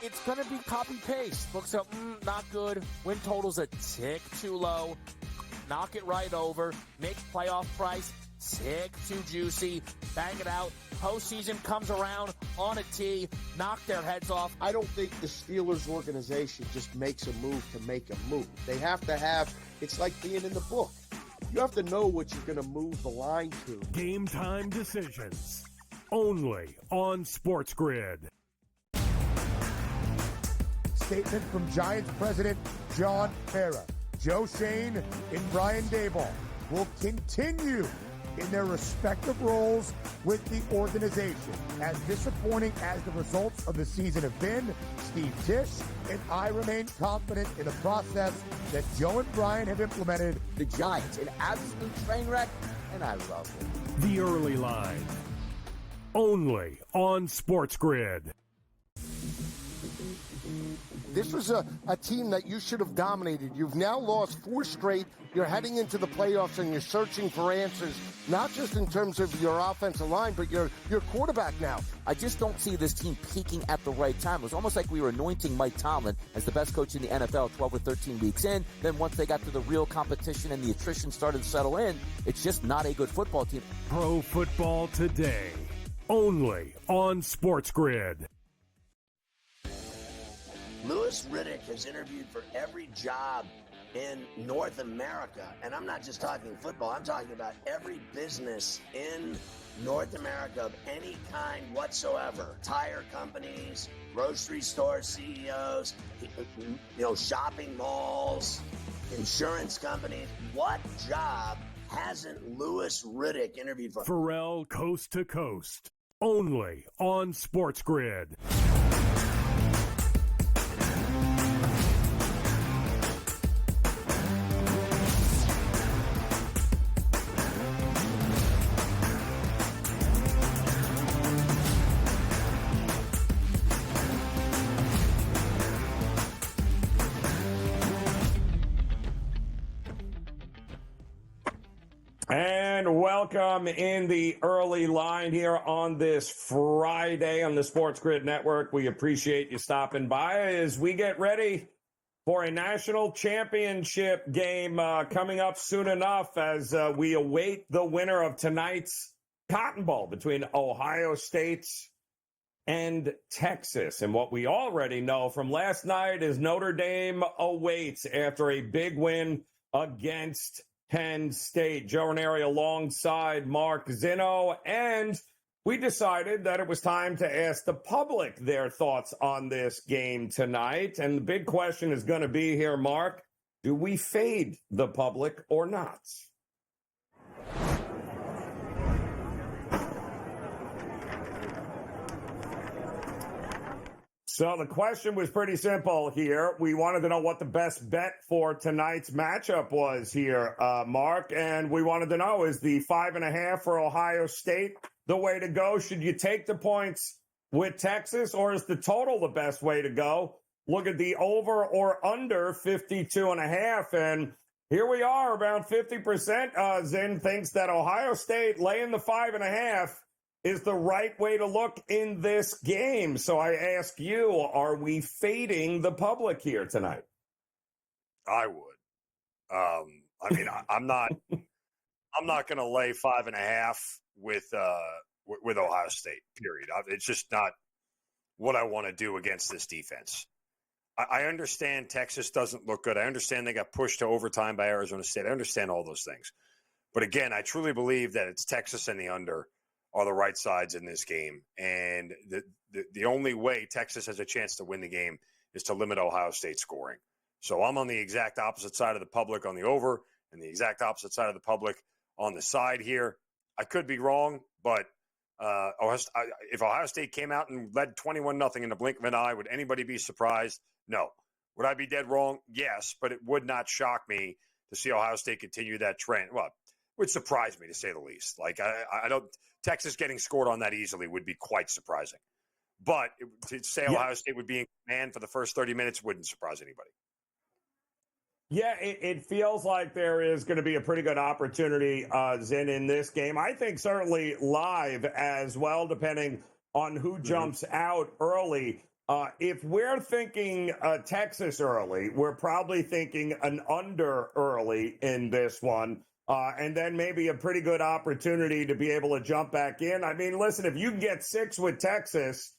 It's going to be copy-paste. Books up, not good. Win total's a tick too low. Knock it right over. Make playoff price tick too juicy. Bang it out. Postseason comes around on a tee. Knock their heads off. I don't think the Steelers organization just makes a move to make a move. They have to have, it's like being in the book. You have to know what you're going to move the line to. Game time decisions. Only on SportsGrid. Statement from Giants president John Mara. Joe Shane and Brian Daboll will continue in their respective roles with the organization. As disappointing as the results of the season have been, Steve Tisch and I remain confident in the process that Joe and Brian have implemented. The Giants, an absolute train wreck, and I love it. The Early Line. Only on SportsGrid. This was a team that you should have dominated. You've now lost 4 straight. You're heading into the playoffs and you're searching for answers, not just in terms of your offensive line, but your quarterback now. I just don't see this team peaking at the right time. It was almost like we were anointing Mike Tomlin as the best coach in the NFL 12 or 13 weeks in. Then once they got to the real competition and the attrition started to settle in, it's just not a good football team. Pro Football Today. Only on SportsGrid. Louis Riddick has interviewed for every job in North America. And I'm not just talking football. I'm talking about every business in North America of any kind whatsoever. Tire companies, grocery store CEOs, shopping malls, insurance companies. What job hasn't Louis Riddick interviewed for? Pharrell Coast to Coast. Only on SportsGrid. And welcome in the early line here on this Friday on the SportsGrid Network. We appreciate you stopping by as we get ready for a national championship game coming up soon enough as we await the winner of tonight's Cotton Bowl between Ohio State and Texas. And what we already know from last night is Notre Dame awaits after a big win against Penn State. Joe Ranieri alongside Mark Zinno, and we decided that it was time to ask the public their thoughts on this game tonight. And the big question is going to be here, Mark, do we fade the public or not? So the question was pretty simple here. We wanted to know what the best bet for tonight's matchup was here, Mark. And we wanted to know, is the 5.5 for Ohio State the way to go? Should you take the points with Texas, or is the total the best way to go? Look at the over or under 52.5. And here we are, about 50%. Zin thinks that Ohio State laying the 5.5 is the right way to look in this game. So I ask you, are we fading the public here tonight? I would. I'm not going to lay 5.5 with Ohio State, period. It's just not what I want to do against this defense. I understand Texas doesn't look good. I understand they got pushed to overtime by Arizona State. I understand all those things. But again, I truly believe that it's Texas and the under are the right sides in this game. And the only way Texas has a chance to win the game is to limit Ohio State scoring. So I'm on the exact opposite side of the public on the over and the exact opposite side of the public on the side here. I could be wrong, but if Ohio State came out and led 21-0 in the blink of an eye, would anybody be surprised? No. Would I be dead wrong? Yes, but it would not shock me to see Ohio State continue that trend. Well, it would surprise me, to say the least. Like, I don't – Texas getting scored on that easily would be quite surprising. But to say Ohio State would be in command for the first 30 minutes wouldn't surprise anybody. Yeah, it feels like there is going to be a pretty good opportunity, Zin, in this game. I think certainly live as well, depending on who jumps out early. If we're thinking Texas early, we're probably thinking an under early in this one. And then maybe a pretty good opportunity to be able to jump back in. I mean, listen, if you can get 6 with Texas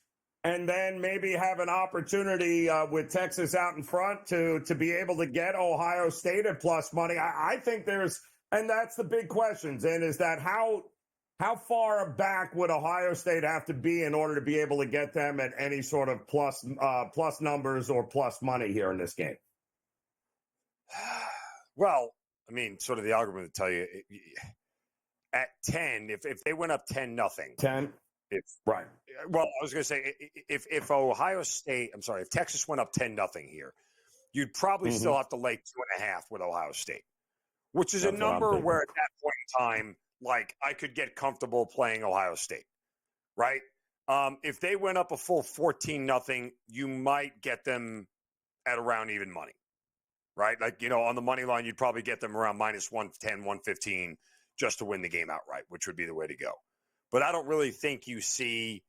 and then maybe have an opportunity with Texas out in front to be able to get Ohio State at plus money, I think there's, and that's the big questions, and is that how far back would Ohio State have to be in order to be able to get them at any sort of plus numbers or plus money here in this game? Well, I mean, sort of the algorithm would tell you at 10, if they went up 10-0. 10? Right. Well, I was going to say, if if Texas went up 10-0 here, you'd probably still have to lay 2.5 with Ohio State, which is a number where at that point in time, like, I could get comfortable playing Ohio State, right? If they went up a full 14-0, you might get them at around even money, right? Like, on the money line, you'd probably get them around minus 110, 115 just to win the game outright, which would be the way to go. But I don't really think you see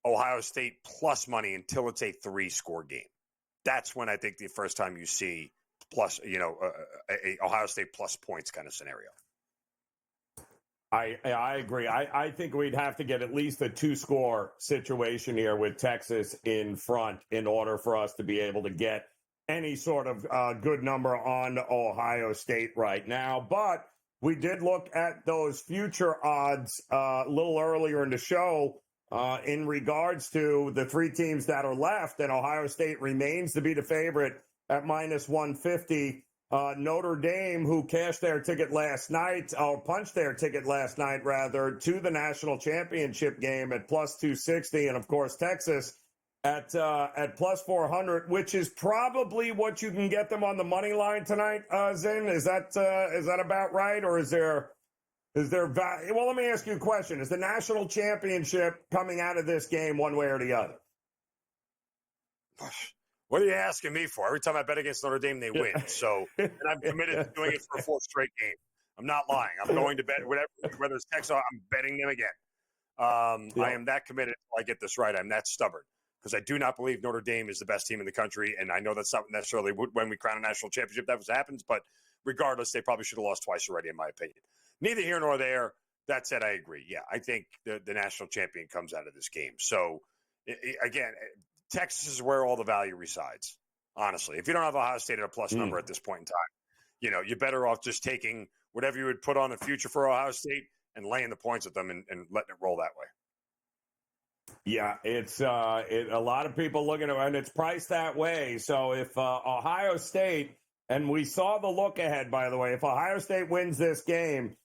Ohio State plus money until it's a 3-score game. That's when I think the first time you see plus, a Ohio State plus points kind of scenario. I agree. I think we'd have to get at least a 2-score situation here with Texas in front in order for us to be able to get any sort of good number on Ohio State right now. But we did look at those future odds a little earlier in the show in regards to the 3 teams that are left, and Ohio State remains to be the favorite at minus 150. Notre Dame, who cashed their ticket last night, or punched their ticket last night, rather, to the national championship game at plus 260. And, of course, Texas at plus 400, which is probably what you can get them on the money line tonight, Zin. Is that about right? Or is there value? Well, let me ask you a question. Is the national championship coming out of this game one way or the other? What are you asking me for? Every time I bet against Notre Dame, they win. So, and I'm committed to doing it for a 4th straight game. I'm not lying. I'm going to bet whether it's Texas, I'm betting them again. I am that committed until I get this right. I'm that stubborn because I do not believe Notre Dame is the best team in the country. And I know that's not necessarily when we crown a national championship that happens. But regardless, they probably should have lost twice already, in my opinion. Neither here nor there. That said, I agree. Yeah, I think the national champion comes out of this game. So, again, Texas is where all the value resides, honestly. If you don't have Ohio State at a plus number at this point in time, you're better off just taking whatever you would put on the future for Ohio State and laying the points with them and letting it roll that way. Yeah, it's a lot of people looking at it, and it's priced that way. So if Ohio State, and we saw the look ahead, by the way, if Ohio State wins this game,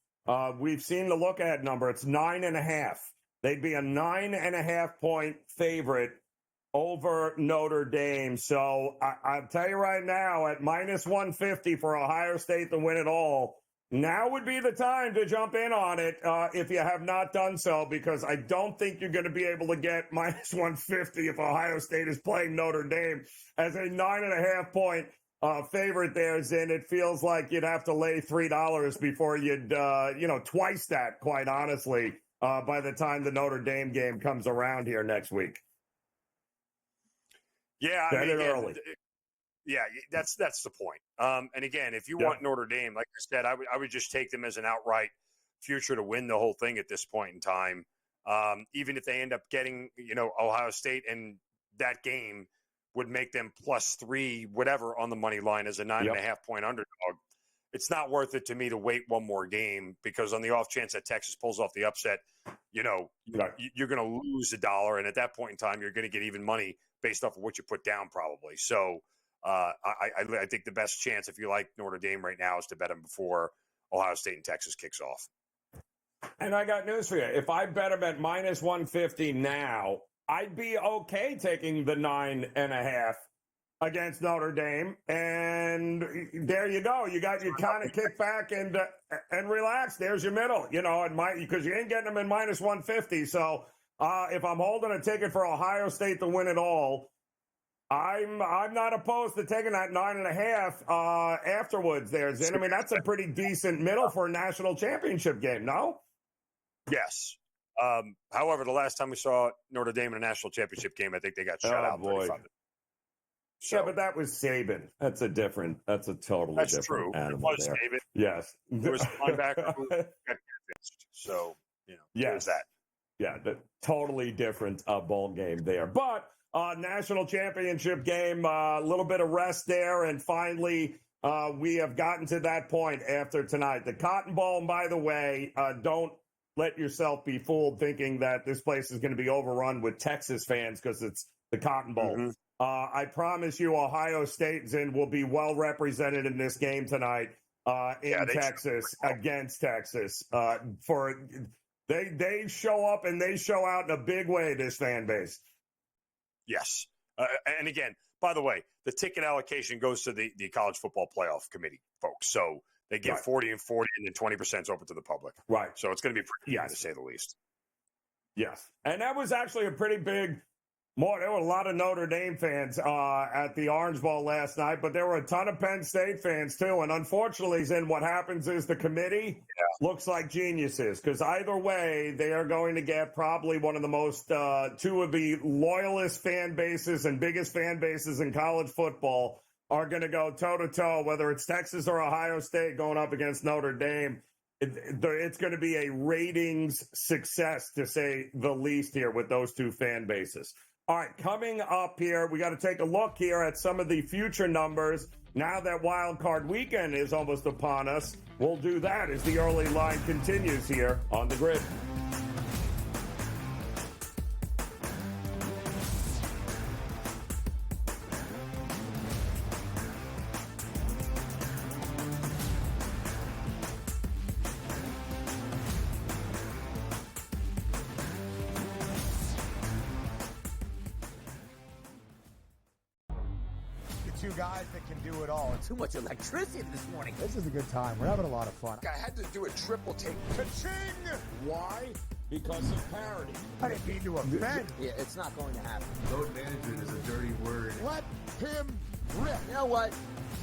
we've seen the look ahead number. It's 9.5. They'd be a 9.5 point favorite over Notre Dame. So I'll tell you right now, at minus 150 for Ohio State to win it all, now would be the time to jump in on it if you have not done so, because I don't think you're going to be able to get minus 150 if Ohio State is playing Notre Dame as a 9.5 point favorite there, Zin. It feels like you'd have to lay $3 before you'd, twice that, quite honestly, by the time the Notre Dame game comes around here next week. Yeah, early. Yeah, that's the point. And again, if you want Notre Dame, like I said, I would just take them as an outright future to win the whole thing at this point in time. Even if they end up getting, Ohio State, and that game would make them plus 3, whatever, on the money line as a 9.5 point underdog. It's not worth it to me to wait one more game, because on the off chance that Texas pulls off the upset, you're going to lose $1. And at that point in time, you're going to get even money based off of what you put down probably. So I think the best chance, if you like Notre Dame right now, is to bet them before Ohio State and Texas kicks off. And I got news for you. If I bet them at minus 150 now, I'd be okay taking the 9.5 against Notre Dame. And there you go. You kind of kick back and relax. There's your middle, because you ain't getting them in minus 150. So if I'm holding a ticket for Ohio State to win it all, I'm not opposed to taking that 9.5 afterwards there, Zin. I mean, that's a pretty decent middle for a national championship game, no? Yes. However, the last time we saw Notre Dame in a national championship game, I think they got shut out. Boy. 35. So, Yeah, but that was Saban. That's a totally different true. animal It was there. Saban. Yes. There was a linebacker who got convinced. So, there's that. Yeah, the totally different bowl game there. But national championship game, a little bit of rest there, and finally we have gotten to that point after tonight. The Cotton Bowl, and by the way, don't let yourself be fooled thinking that this place is going to be overrun with Texas fans because it's the Cotton Bowl. Mm-hmm. I promise you Ohio State will be well represented in this game tonight in Texas against Texas. They show up and they show out in a big way, this fan base. Yes. And again, by the way, the ticket allocation goes to the College Football Playoff Committee folks. So they give 40 and 40, and then 20% is open to the public. Right. So it's going to be pretty to say the least. Yes. And that was actually a pretty big there were a lot of Notre Dame fans at the Orange Bowl last night, but there were a ton of Penn State fans too. And unfortunately, Zin, what happens is the committee looks like geniuses because either way, they are going to get probably one of the most, two of the loyalist fan bases and biggest fan bases in college football are going to go toe-to-toe, whether it's Texas or Ohio State going up against Notre Dame. It's going to be a ratings success, to say the least, here with those two fan bases. All right, coming up here, we got to take a look here at some of the future numbers. Now that Wild Card Weekend is almost upon us, we'll do that as the early line continues here on the grid. Two guys that can do it all. Too much electricity this morning. This is a good time. We're having a lot of fun. I had to do a triple take. Ka-ching! Why? Because of parity. I didn't mean to offend. Yeah, it's not going to happen. Load management is a dirty word. Let him rip. You know what?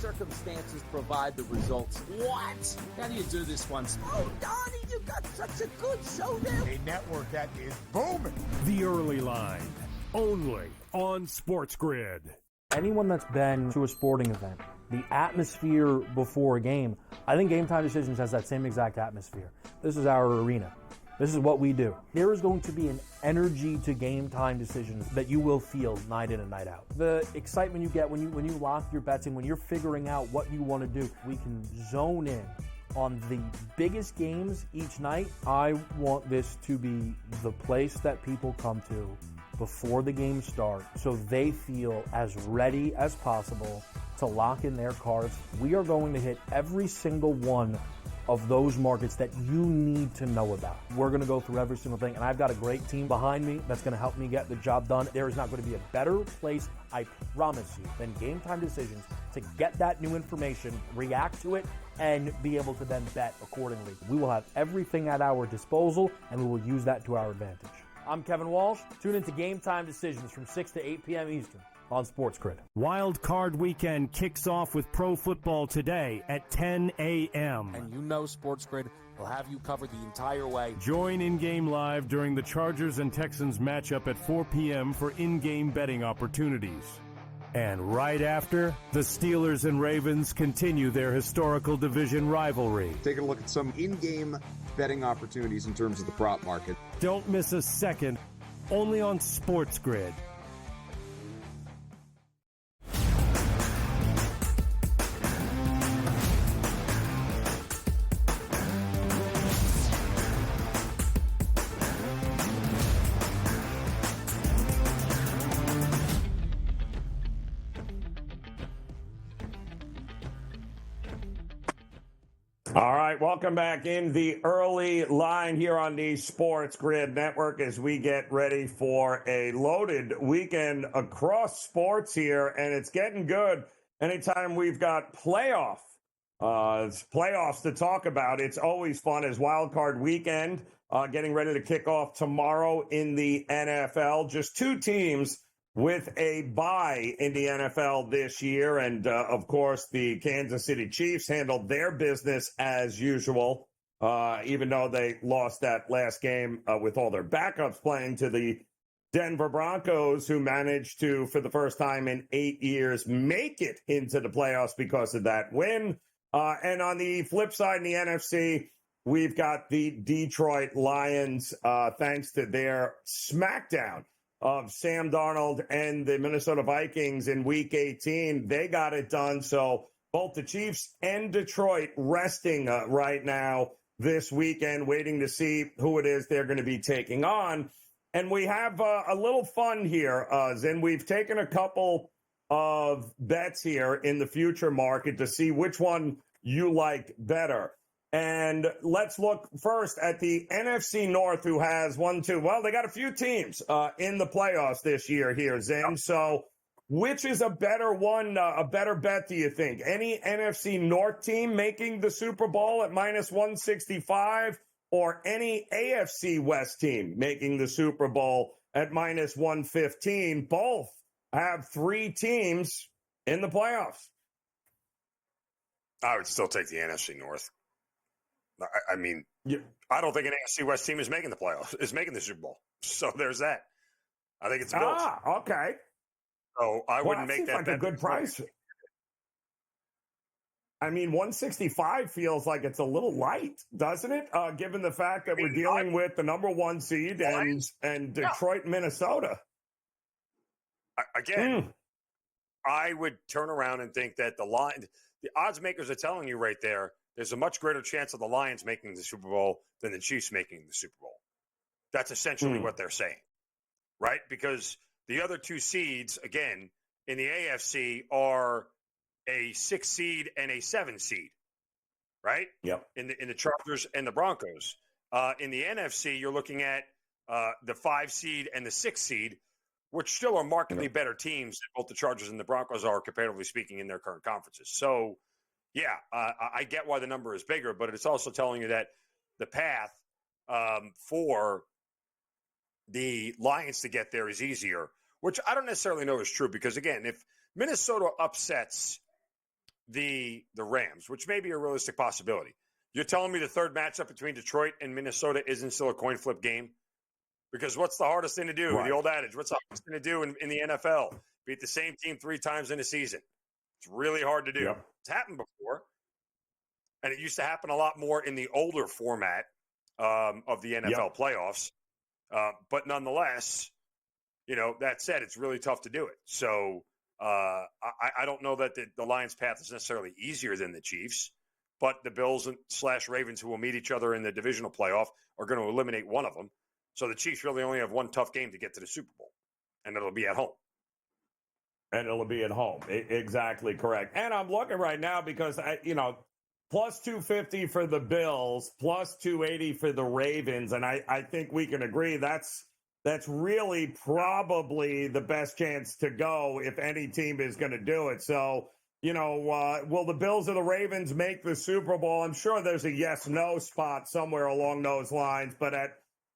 Circumstances provide the results. What? How do you do this one? Oh, Donnie, you got such a good show there. A network that is booming. The Early Line, only on SportsGrid. Anyone that's been to a sporting event, the atmosphere before a game, I think Game Time Decisions has that same exact atmosphere. This is our arena. This is what we do. There is going to be an energy to Game Time Decisions that you will feel night in and night out. The excitement you get when you lock your bets in, when you're figuring out what you want to do, we can zone in on the biggest games each night. I want this to be the place that people come to before the game starts so they feel as ready as possible to lock in their cards. We are going to hit every single one of those markets that you need to know about. We're going to go through every single thing, and I've got a great team behind me that's going to help me get the job done. There is not going to be a better place, I promise you, than Game Time Decisions to get that new information, react to it, and be able to then bet accordingly. We will have everything at our disposal, and we will use that to our advantage. I'm Kevin Walsh. Tune into Game Time Decisions from 6 to 8 p.m. Eastern on SportsGrid. Wild Card Weekend kicks off with Pro Football today at 10 a.m. And you know SportsGrid will have you covered the entire way. Join in-game live during the Chargers and Texans matchup at 4 p.m. for in-game betting opportunities. And right after, the Steelers and Ravens continue their historical division rivalry. Taking a look at some in-game betting opportunities in terms of the prop market. Don't miss a second, only on SportsGrid. All right, welcome back in the early line here on the Sports Grid Network as we get ready for a loaded weekend across sports here, and it's getting good. Anytime we've got playoffs to talk about, it's always fun as Wild Card Weekend getting ready to kick off tomorrow in the NFL. Just two teams with a bye in the NFL this year. And, of course, the Kansas City Chiefs handled their business as usual. even though they lost that last game with all their backups playing to the Denver Broncos, who managed to, for the first time in 8 years, make it into the playoffs because of that win. And on the flip side in the NFC, we've got the Detroit Lions, thanks to their smackdown of Sam Darnold and the Minnesota Vikings in Week 18. They got it done. So both the Chiefs and Detroit resting right now this weekend, waiting to see who it is they're going to be taking on. And we have a little fun here, Zin. We've taken a couple of bets here in the future market to see which one you like better. And let's look first at the NFC North, who has they got a few teams in the playoffs this year here, Zin. So which is a better one, a better bet, do you think? Any NFC North team making the Super Bowl at minus 165? Or any AFC West team making the Super Bowl at minus 115. Both have 3 teams in the playoffs. I would still take the NFC North. I mean, I don't think an AFC West team is making the playoffs, is making the Super Bowl. So there's that. I think it's the Bills. Okay. So I wouldn't make that like a good price. I mean, 165 feels like it's a little light, doesn't it? Given the fact that we're dealing with the number 1 seed and Detroit, Minnesota. Again, I would turn around and think that the odds makers are telling you right there's a much greater chance of the Lions making the Super Bowl than the Chiefs making the Super Bowl. That's essentially what they're saying, right? Because the other 2 seeds, again, in the AFC are a 6 seed and a 7 seed, right? Yep. In the Chargers and the Broncos. In the NFC, you're looking at the 5 seed and the 6 seed, which still are markedly better teams than both the Chargers and the Broncos are, comparatively speaking, in their current conferences. So, yeah, I get why the number is bigger, but it's also telling you that the path for the Lions to get there is easier, which I don't necessarily know is true because, again, if Minnesota upsets the Rams, which may be a realistic possibility. You're telling me the third matchup between Detroit and Minnesota isn't still a coin flip game? Because what's the hardest thing to do? Right. The old adage, what's the hardest thing to do in the NFL? Beat the same team 3 times in a season. It's really hard to do. Yep. It's happened before. And it used to happen a lot more in the older format of the NFL playoffs. But nonetheless, that said, it's really tough to do it. So I don't know that the Lions' path is necessarily easier than the Chiefs, but the Bills / Ravens, who will meet each other in the divisional playoff, are going to eliminate one of them. So the Chiefs really only have one tough game to get to the Super Bowl, and it'll be at home. Exactly correct. And I'm looking right now because, plus 250 for the Bills, plus 280 for the Ravens, and I think we can agree that's really probably the best chance to go if any team is going to do it. So, will the Bills or the Ravens make the Super Bowl? I'm sure there's a yes-no spot somewhere along those lines. But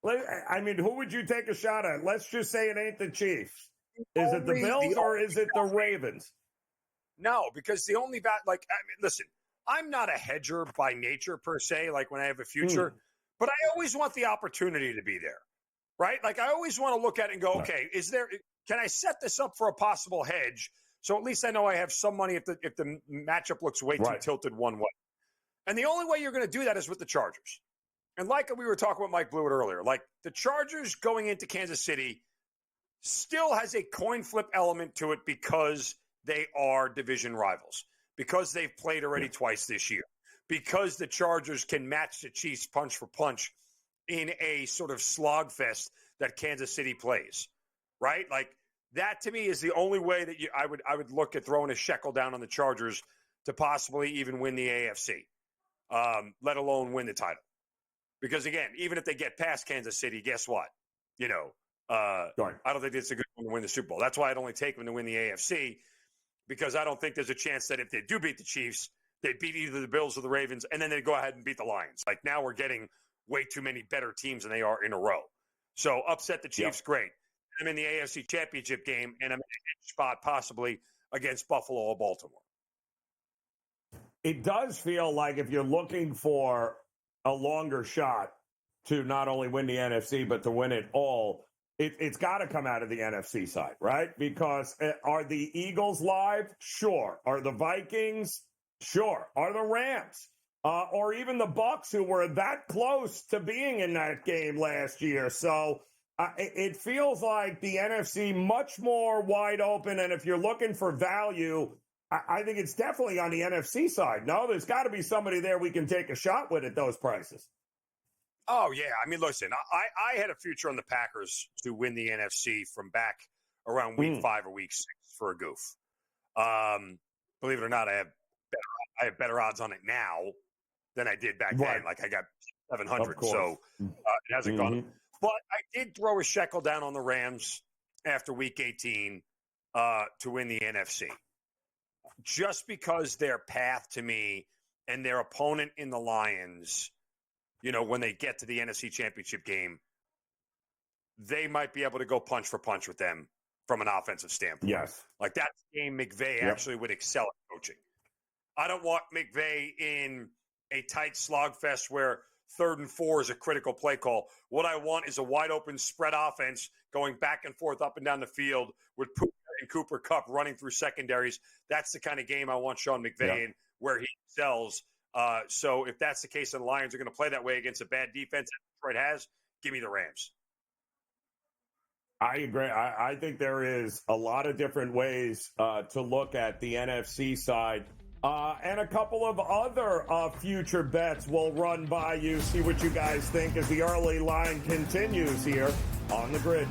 who would you take a shot at? Let's just say it ain't the Chiefs. Is it the Bills or is it the Ravens? No, because the only listen, I'm not a hedger by nature per se, like when I have a future, but I always want the opportunity to be there. Right? Like I always want to look at it and go, okay, can I set this up for a possible hedge? So at least I know I have some money if the matchup looks way too tilted one way. And the only way you're going to do that is with the Chargers. And like we were talking with Mike Blewett earlier, like the Chargers going into Kansas City still has a coin flip element to it because they are division rivals, because they've played already twice this year, because the Chargers can match the Chiefs punch for punch in a sort of slogfest that Kansas City plays, right? Like that to me is the only way that I would look at throwing a shekel down on the Chargers to possibly even win the AFC, let alone win the title. Because again, even if they get past Kansas City, guess what? I don't think it's a good one to win the Super Bowl. That's why I'd only take them to win the AFC, because I don't think there's a chance that if they do beat the Chiefs, they beat either the Bills or the Ravens, and then they go ahead and beat the Lions. Like now we're getting way too many better teams than they are in a row. So upset the Chiefs, great. I'm in the AFC Championship game, and I'm in a spot possibly against Buffalo or Baltimore. It does feel like if you're looking for a longer shot to not only win the NFC, but to win it all, it's got to come out of the NFC side, right? Because are the Eagles live? Sure. Are the Vikings? Sure. Are the Rams? Or even the Bucks, who were that close to being in that game last year. So it feels like the NFC much more wide open. And if you're looking for value, I think it's definitely on the NFC side. No, there's got to be somebody there we can take a shot with at those prices. Oh, yeah. I mean, listen, I had a future on the Packers to win the NFC from back around week 5 or week 6 for a goof. Believe it or not, I have better odds on it now than I did back then. Like, I got 700, so it hasn't gone. But I did throw a shekel down on the Rams after week 18 to win the NFC. Just because their path to me and their opponent in the Lions, when they get to the NFC Championship game, they might be able to go punch for punch with them from an offensive standpoint. Yes. Like, that game McVay actually would excel at coaching. I don't want McVay in a tight slogfest where 3rd and 4 is a critical play call. What I want is a wide-open spread offense going back and forth up and down the field with Puka and Cooper Kupp running through secondaries. That's the kind of game I want Sean McVay in, where he excels. So if that's the case, and the Lions are going to play that way against a bad defense that Detroit has, give me the Rams. I agree. I think there is a lot of different ways to look at the NFC side. And a couple of other future bets we'll run by you, see what you guys think as the early line continues here on the grid.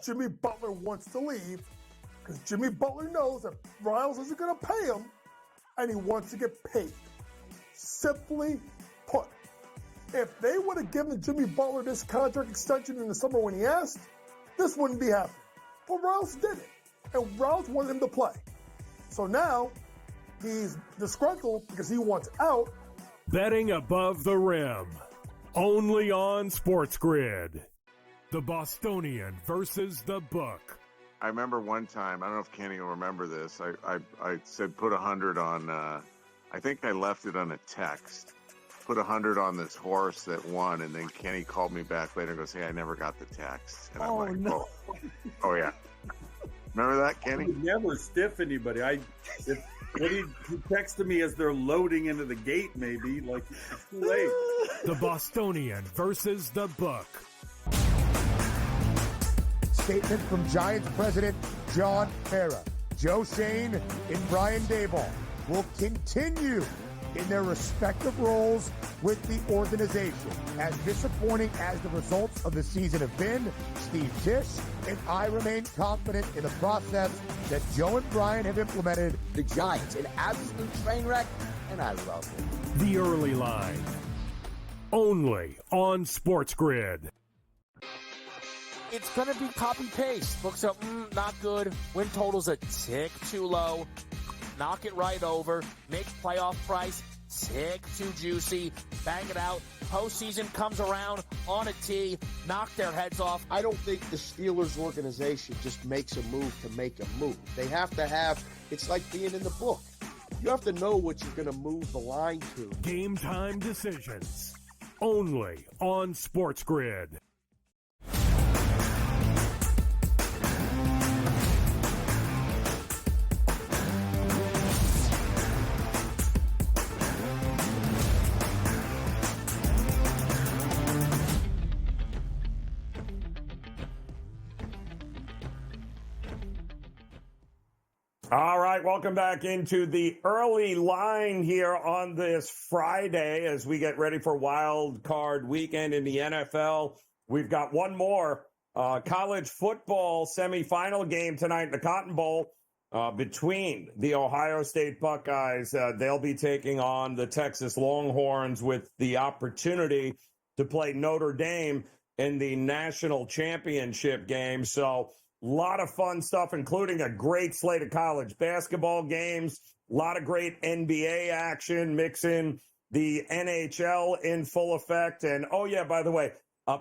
Jimmy Butler wants to leave because Jimmy Butler knows that Riles isn't going to pay him, and he wants to get paid. Simply put, if they would have given Jimmy Butler this contract extension in the summer when he asked, this wouldn't be happening. But Riles did it, and Riles wanted him to play. So now he's disgruntled because he wants out. Betting above the rim, only on SportsGrid. The Bostonian versus the Book. I remember one time, I don't know if Kenny will remember this, I said put 100 on, I think I left it on a text, put 100 on this horse that won, and then Kenny called me back later and goes, hey, I never got the text. And I'm like, no. Oh yeah. Remember that, Kenny? I would never stiff anybody. He texted me as they're loading into the gate, maybe, like, it's too late. The Bostonian versus the Book. Statement from Giants president John Mara. Joe Shane and Brian Daboll will continue in their respective roles with the organization. As disappointing as the results of the season have been, Steve Tisch and I remain confident in the process that Joe and Brian have implemented. The Giants, an absolute train wreck, and I love it. The Early Line, only on SportsGrid. It's going to be copy-paste. Books up, not good. Win total's a tick too low. Knock it right over. Make playoff price tick too juicy. Bang it out. Postseason comes around on a tee. Knock their heads off. I don't think the Steelers organization just makes a move to make a move. They have to have, it's like being in the book. You have to know what you're going to move the line to. Game time decisions, only on SportsGrid. All right, welcome back into the early line here on this Friday as we get ready for Wild Card Weekend in the NFL. We've got one more college football semifinal game tonight in the Cotton Bowl between the Ohio State Buckeyes. They'll be taking on the Texas Longhorns with the opportunity to play Notre Dame in the national championship game. So A lot of fun stuff, including a great slate of college basketball games, a lot of great NBA action, mixing the NHL in full effect. And, oh, yeah, by the way,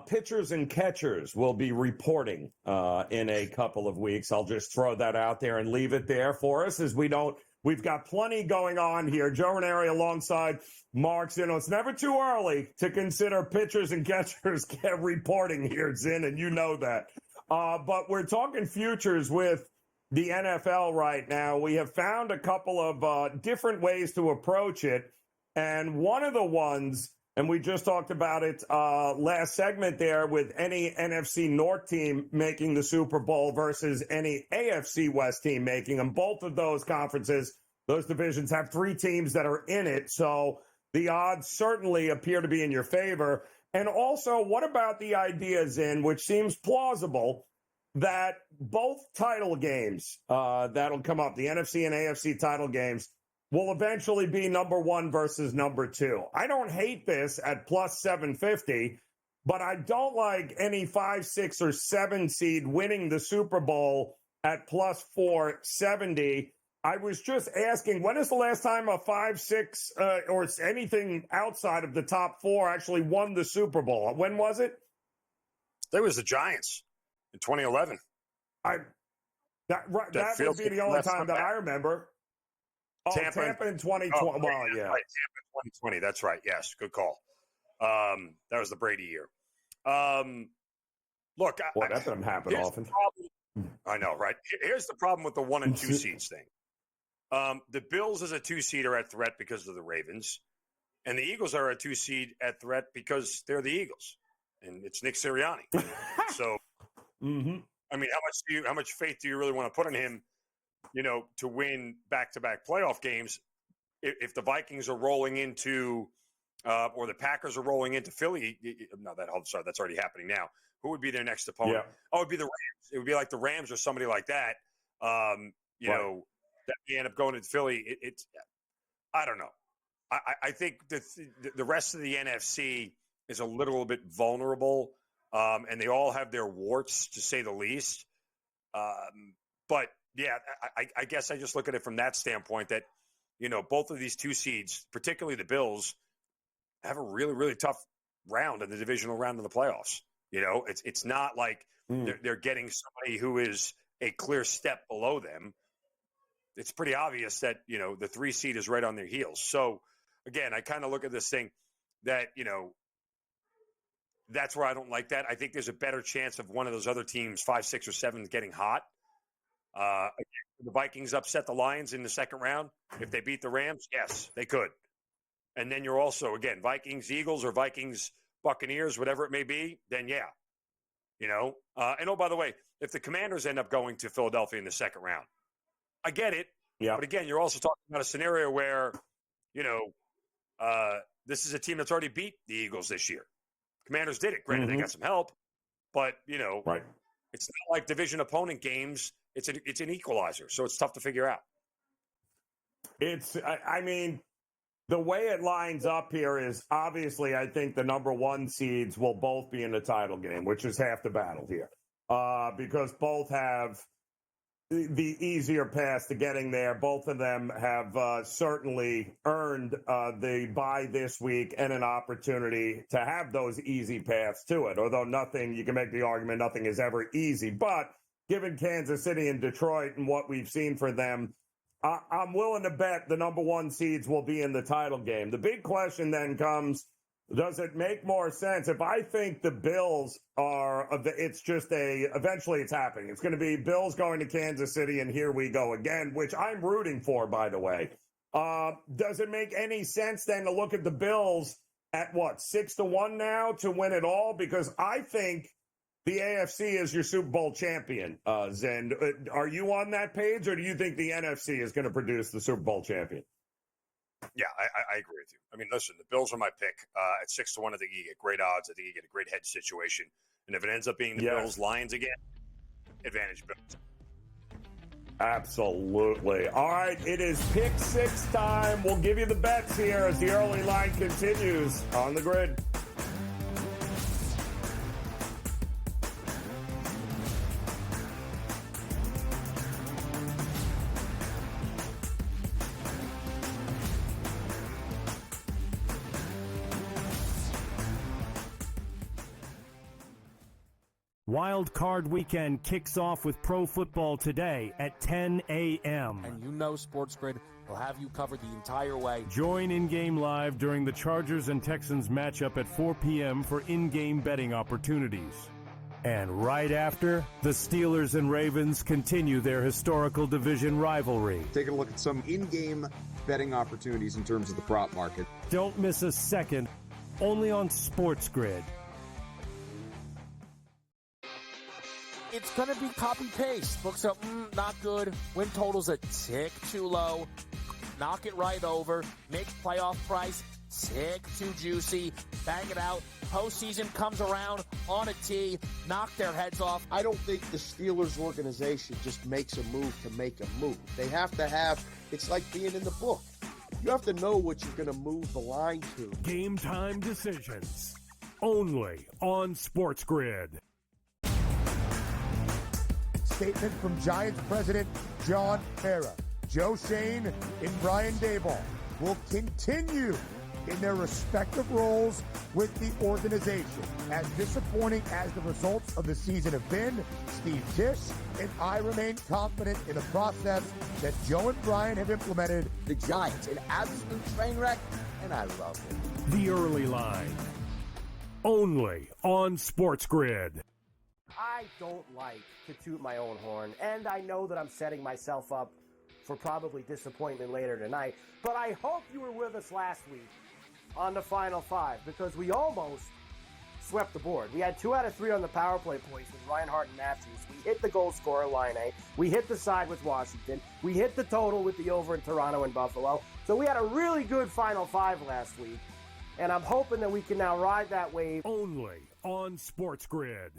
pitchers and catchers will be reporting in a couple of weeks. I'll just throw that out there and leave it there for us as we've got plenty going on here. Joe Ranieri alongside Mark Zinn. It's never too early to consider pitchers and catchers reporting here, Zinn, and you know that. But we're talking futures with the NFL right now. We have found a couple of different ways to approach it. And one of the ones, and we just talked about it last segment there, with any NFC North team making the Super Bowl versus any AFC West team making them. Both of those conferences, those divisions have 3 teams that are in it. So the odds certainly appear to be in your favor. And also, what about the ideas which seems plausible, that both title games that'll come up, the NFC and AFC title games, will eventually be number 1 versus number 2. I don't hate this at plus 750, but I don't like any 5, 6, or 7 seed winning the Super Bowl at plus 470. I was just asking, when is the last time a 5, 6, or anything outside of the top 4 actually won the Super Bowl? When was it? There was the Giants in 2011. That would be the only time that I remember. Oh, Tampa in 2020. Oh, well, yeah. Right, Tampa in 2020. That's right. Yes, good call. That was the Brady year. Look, that doesn't happen often. I know, right? Here's the problem with the 1 and 2 seeds thing. The Bills as a 2 seed are at threat because of the Ravens, and the Eagles are a 2 seed at threat because they're the Eagles, and it's Nick Sirianni. So, I mean, how much faith do you really want to put in him? To win back-to-back playoff games, if the Vikings are rolling into, or the Packers are rolling into Philly, that's already happening now. Who would be their next opponent? Yeah. Oh, it would be the Rams. It would be like the Rams or somebody like that. That may end up going into Philly. I don't know. I think the rest of the NFC is a little bit vulnerable, and they all have their warts, to say the least. But yeah, I guess I just look at it from that standpoint that, both of these 2 seeds, particularly the Bills, have a really, really tough round in the divisional round of the playoffs. It's not like they're getting somebody who is a clear step below them. It's pretty obvious that, the 3 seed is right on their heels. So, again, I kind of look at this thing that, that's where I don't like that. I think there's a better chance of one of those other teams, 5, 6, or 7, getting hot. The Vikings upset the Lions in the second round. If they beat the Rams, yes, they could. And then you're also, again, Vikings, Eagles, or Vikings, Buccaneers, whatever it may be, then yeah. And oh, by the way, if the Commanders end up going to Philadelphia in the second round, I get it. Yeah. But again, you're also talking about a scenario where, this is a team that's already beat the Eagles this year. Commanders did it. Granted, they got some help, but, right. It's not like division opponent games. It's an equalizer, so it's tough to figure out. I mean, the way it lines up here is obviously I think the number 1 seeds will both be in the title game, which is half the battle here, because both have the easier path to getting there. Both of them have certainly earned the bye this week and an opportunity to have those easy paths to it, although you can make the argument nothing is ever easy. But given Kansas City and Detroit and what we've seen for them, I'm willing to bet the number 1 seeds will be in the title game. The big question then comes, does it make more sense? If I think the Bills eventually it's happening. It's going to be Bills going to Kansas City, and here we go again, which I'm rooting for, by the way. Does it make any sense then to look at the Bills at 6-1 now to win it all? Because I think the AFC is your Super Bowl champion, Zen. Are you on that page, or do you think the NFC is going to produce the Super Bowl champion? Yeah, I agree with you. I mean, listen, the Bills are my pick. At 6-1, I think you get great odds. I think you get a great hedge situation. And if it ends up being the Bills, Lions again, advantage Bills. Absolutely. All right, it is pick 6 time. We'll give you the bets here as the early line continues on the grid. Wild Card Weekend kicks off with Pro Football Today at 10 a.m. And you know SportsGrid will have you covered the entire way. Join in-game live during the Chargers and Texans matchup at 4 p.m. for in-game betting opportunities. And right after, the Steelers and Ravens continue their historical division rivalry. Taking a look at some in-game betting opportunities in terms of the prop market. Don't miss a second, only on SportsGrid. It's going to be copy-paste. Books up, not good. Win total's a tick too low. Knock it right over. Make playoff price tick too juicy. Bang it out. Postseason comes around on a tee. Knock their heads off. I don't think the Steelers organization just makes a move to make a move. They have to have, it's like being in the book. You have to know what you're going to move the line to. Game time decisions. Only on SportsGrid. Statement from Giants president John Mara. Joe Shane and Brian Daboll will continue in their respective roles with the organization. As disappointing as the results of the season have been, Steve Tisch and I remain confident in the process that Joe and Brian have implemented. The Giants, an absolute train wreck, and I love it. The Early Line. Only on SportsGrid. I don't like to toot my own horn, and I know that I'm setting myself up for probably disappointment later tonight, but I hope you were with us last week on the Final Five, because we almost swept the board. We had 2 out of 3 on the power play points with Reinhardt and Matthews. We hit the goal scorer line A. We hit the side with Washington. We hit the total with the over in Toronto and Buffalo. So we had a really good Final Five last week, and I'm hoping that we can now ride that wave. Only on SportsGrid.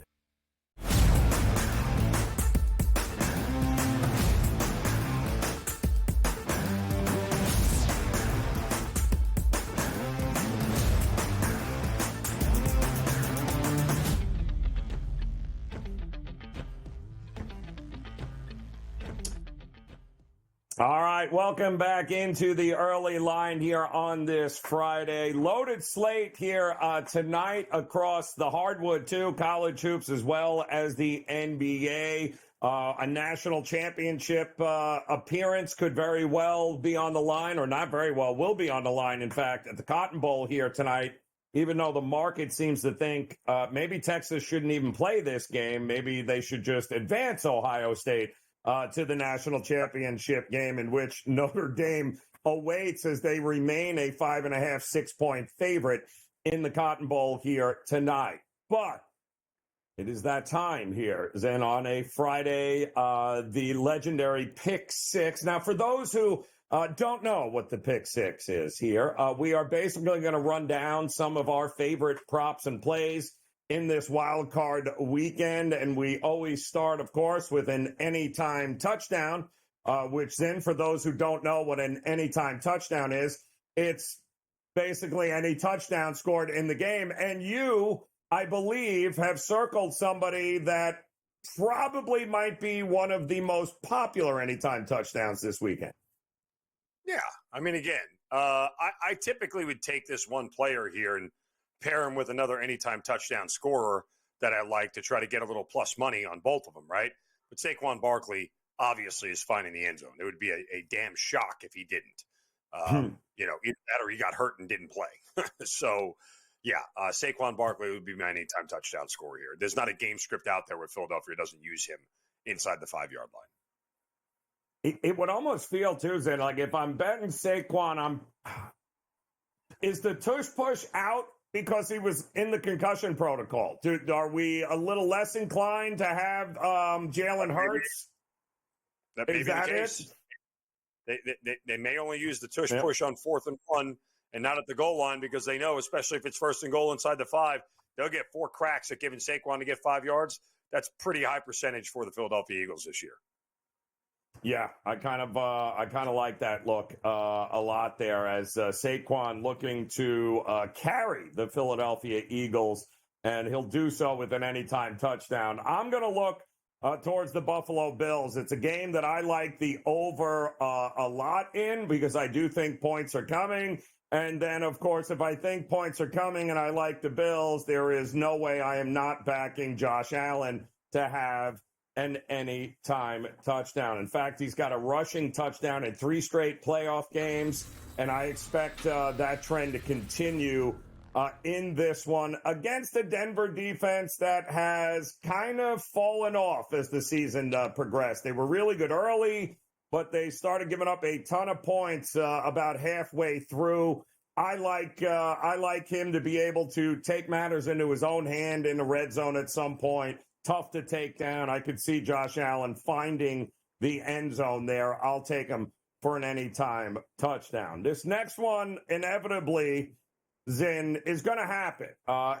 All right, welcome back into the early line here on this Friday. Loaded slate here tonight across the hardwood, too. College hoops as well as the NBA. A national championship appearance could very well be on the line, or not very well, will be on the line, in fact, at the Cotton Bowl here tonight, even though the market seems to think maybe Texas shouldn't even play this game. Maybe they should just advance Ohio State to the national championship game, in which Notre Dame awaits as they remain a 5.5, 6-point favorite in the Cotton Bowl here tonight. But it is that time here, Zen, on a Friday, the legendary Pick Six. Now, for those who don't know what the Pick Six is here, we are basically going to run down some of our favorite props and plays in this wild card weekend. And we always start, of course, with an anytime touchdown, which then, for those who don't know what an anytime touchdown is, it's basically any touchdown scored in the game. And you, I believe, have circled somebody that probably might be one of the most popular anytime touchdowns this weekend. Yeah. I mean, again, I typically would take this one player here and pair him with another anytime touchdown scorer that I like to try to get a little plus money on both of them, right? But Saquon Barkley obviously is finding the end zone. It would be a damn shock if he didn't. You know, either that or he got hurt and didn't play. So, yeah, Saquon Barkley would be my anytime touchdown scorer here. There's not a game script out there where Philadelphia doesn't use him inside the 5-yard line. It would almost feel, too, Zane, like if I'm betting Saquon, is the tush push out because he was in the concussion protocol? Are we a little less inclined to have Jalen Hurts? That may be the case. They may only use the tush push on 4th and 1 and not at the goal line, because they know, especially if it's 1st and goal inside the 5, they'll get 4 cracks at giving Saquon to get 5 yards. That's pretty high percentage for the Philadelphia Eagles this year. Yeah, I kind of like that look a lot there, as Saquon looking to carry the Philadelphia Eagles, and he'll do so with an anytime touchdown. I'm going to look towards the Buffalo Bills. It's a game that I like the over a lot in, because I do think points are coming. And then, of course, if I think points are coming and I like the Bills, there is no way I am not backing Josh Allen to have an anytime touchdown. In fact, he's got a rushing touchdown in 3 straight playoff games, and I expect that trend to continue in this one against the Denver defense that has kind of fallen off as the season progressed. They were really good early, but they started giving up a ton of points about halfway through. I like him to be able to take matters into his own hand in the red zone at some point. Tough to take down. I could see Josh Allen finding the end zone there. I'll take him for an anytime touchdown. This next one, inevitably, Zin, is going to happen.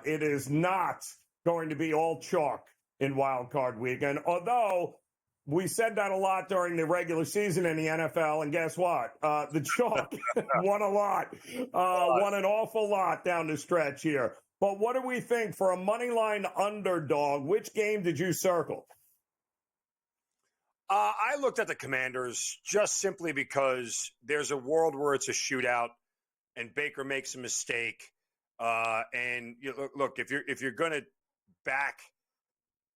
It is not going to be all chalk in Wild Card Weekend, although we said that a lot during the regular season in the NFL, and guess what? The chalk won a lot, won an awful lot down the stretch here. But what do we think for a money line underdog? Which game did you circle? I looked at the Commanders just simply because there's a world where it's a shootout and Baker makes a mistake. And look, if you're going to back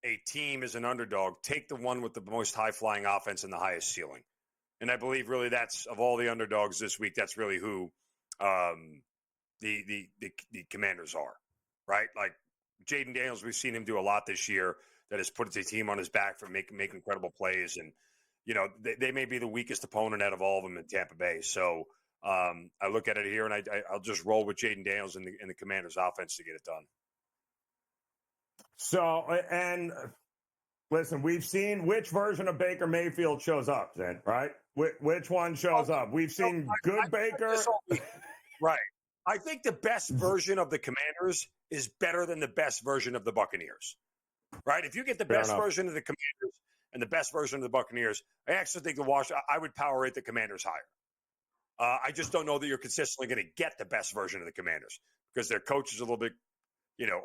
a team as an underdog, take the one with the most high-flying offense and the highest ceiling. And I believe really that's, of all the underdogs this week, that's really who the Commanders are, right? Like Jaden Daniels, we've seen him do a lot this year that has put the team on his back for making incredible plays. And, they may be the weakest opponent out of all of them in Tampa Bay. So I look at it here, and I'll just roll with Jaden Daniels in the Commanders' offense to get it done. So, and listen, we've seen which version of Baker Mayfield shows up, then, right? Which one shows up? We've seen good Baker. Right. I think the best version of the Commanders is better than the best version of the Buccaneers, right? If you get the best version of the Commanders and the best version of the Buccaneers, I actually think I would power rate the Commanders higher. I just don't know that you're consistently going to get the best version of the Commanders because their coach is a little bit,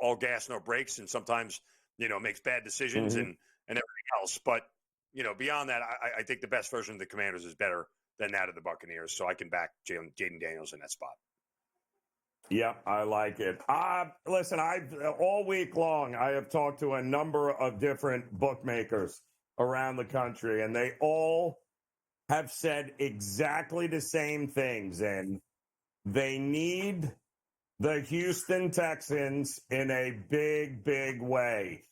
all gas, no brakes, and sometimes, makes bad decisions and everything else. But, beyond that, I think the best version of the Commanders is better than that of the Buccaneers. So I can back Jaden Daniels in that spot. Yeah, I like it. Listen, all week long, I have talked to a number of different bookmakers around the country, and they all have said exactly the same things. And they need the Houston Texans in a big, big way.